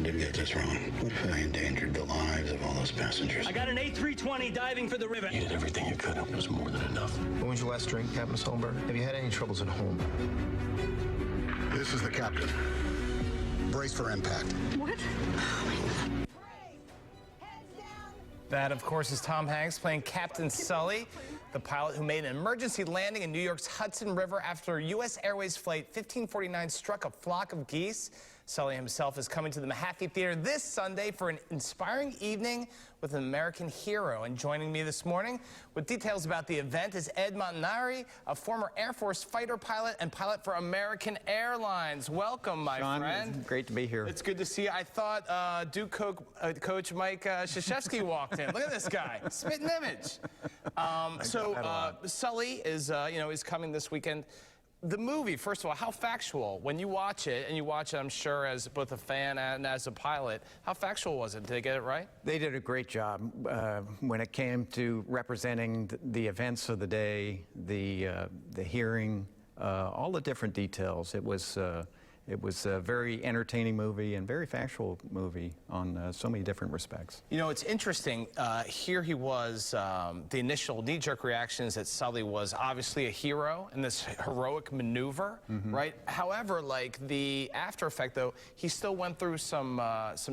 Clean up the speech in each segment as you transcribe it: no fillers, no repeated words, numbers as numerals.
didn't get this wrong? What if I endangered the lives of all those passengers? I got an A320 diving for the river. You did everything you could. It was more than enough. When was your last drink, Captain Stoltenberg? Have you had any troubles at home? This is the captain. Brace for impact. What? That, of course, is Tom Hanks playing Captain Sully, the pilot who made an emergency landing in New York's Hudson River after U.S. Airways Flight 1549 struck a flock of geese. Sully himself is coming to the Mahaffey Theater this Sunday for an inspiring evening with an American hero. And joining me this morning with details about the event is Ed Montanari, a former Air Force fighter pilot and pilot for American Airlines. Welcome, my friend. It's great to be here. It's good to see you. I thought Duke Coach Mike Krzyzewski walked in. Look at this guy, spitting image. Sully is, is coming this weekend. The movie, first of all, how factual? When you watch it, and you watch it, I'm sure, as both a fan and as a pilot, how factual was it? Did they get it right? They did a great job when it came to representing the events of the day, the hearing, all the different details. It was a very entertaining movie and very factual movie on so many different respects. You know, it's interesting. Here he was, the initial knee-jerk reaction is that Sully was obviously a hero in this heroic maneuver, right? However, like the after effect, though, he still went through some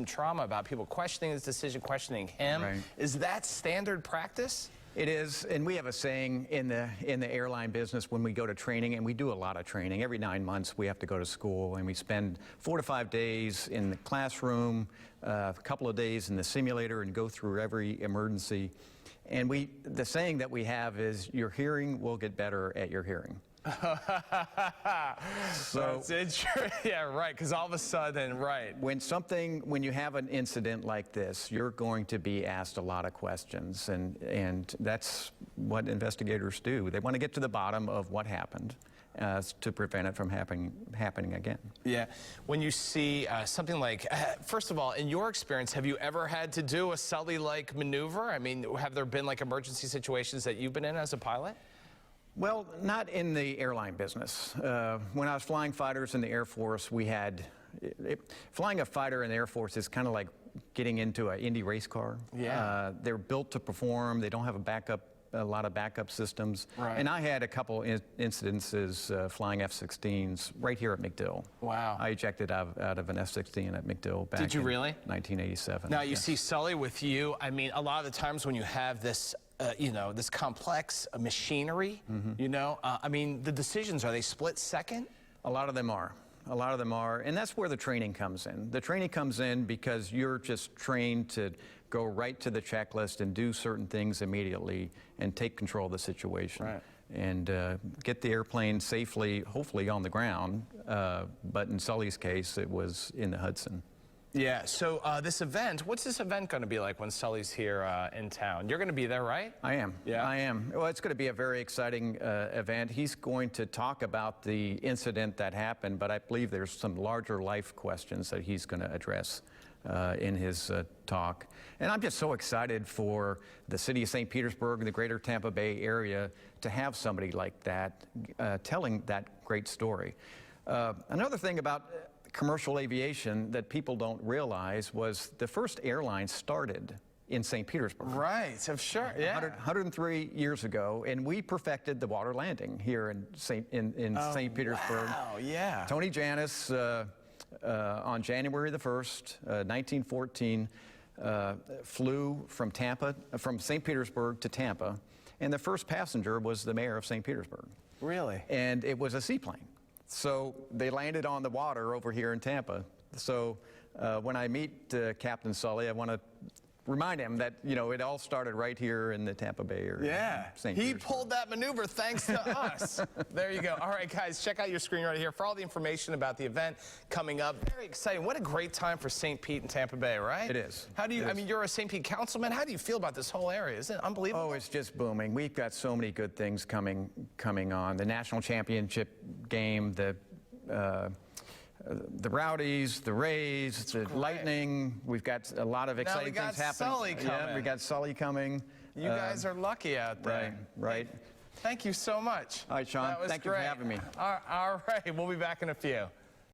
trauma about people questioning his decision, questioning him. Right. Is that standard practice? It is, and we have a saying in the airline business when we go to training, and we do a lot of training. Every 9 months we have to go to school, and we spend 4 to 5 days in the classroom, a couple of days in the simulator, and go through every emergency. And the saying that we have is, your hearing will get better at your hearing. So yeah, right, because all of a sudden, right. When you have an incident like this, you're going to be asked a lot of questions, and that's what investigators do. They want to get to the bottom of what happened to prevent it from happening again. Yeah, when you see something like, first of all, in your experience, have you ever had to do a Sully-like maneuver? I mean, have there been like emergency situations that you've been in as a pilot? Well, not in the airline business. When I was flying fighters in the Air Force, flying a fighter in the Air Force is kind of like getting into an Indy race car. Yeah. They're built to perform. They don't have a lot of backup systems. Right. And I had a couple incidences flying F-16s right here at MacDill. Wow. I ejected out of an F-16 at MacDill back in 1987. Now, you see Sully with you. I mean, a lot of the times when you have this this complex machinery, I mean, the decisions, are they split second? A lot of them are. A lot of them are, and that's where the training comes in. The training comes in because you're just trained to go right to the checklist and do certain things immediately and take control of the situation. Right. And get the airplane safely, hopefully on the ground, but in Sully's case, it was in the Hudson. Yeah, so this event, what's this event going to be like when Sully's here in town? You're going to be there, right? I am. Yeah. I am. Well, it's going to be a very exciting event. He's going to talk about the incident that happened, but I believe there's some larger life questions that he's going to address in his talk. And I'm just so excited for the city of St. Petersburg and the greater Tampa Bay area to have somebody like that telling that great story. Another thing about commercial aviation that people don't realize was the first airline started in St. Petersburg. Right, I'm sure, yeah. 103 years ago, and we perfected the water landing here in St. Petersburg. Wow, yeah. Tony Janis, on January the 1st, 1914, flew from St. Petersburg to Tampa, and the first passenger was the mayor of St. Petersburg. Really? And it was a seaplane. So they landed on the water over here in Tampa. So when I meet Captain Sully, I want to remind him that, it all started right here in the Tampa Bay area. Yeah, he pulled that maneuver thanks to us. There you go. All right, guys, check out your screen right here for all the information about the event coming up. Very exciting. What a great time for St. Pete and Tampa Bay, right? It is. How do you, I mean, you're a St. Pete councilman. How do you feel about this whole area? Isn't it unbelievable? Oh, it's just booming. We've got so many good things coming on. The national championship game, the Rowdies, the Rays, the Lightning. We've got a lot of exciting things happening. Sully coming. Yeah, we got Sully coming. You guys are lucky out there. Right. Thank you so much. All right, Sean. Thank you for having me. All right, we'll be back in a few.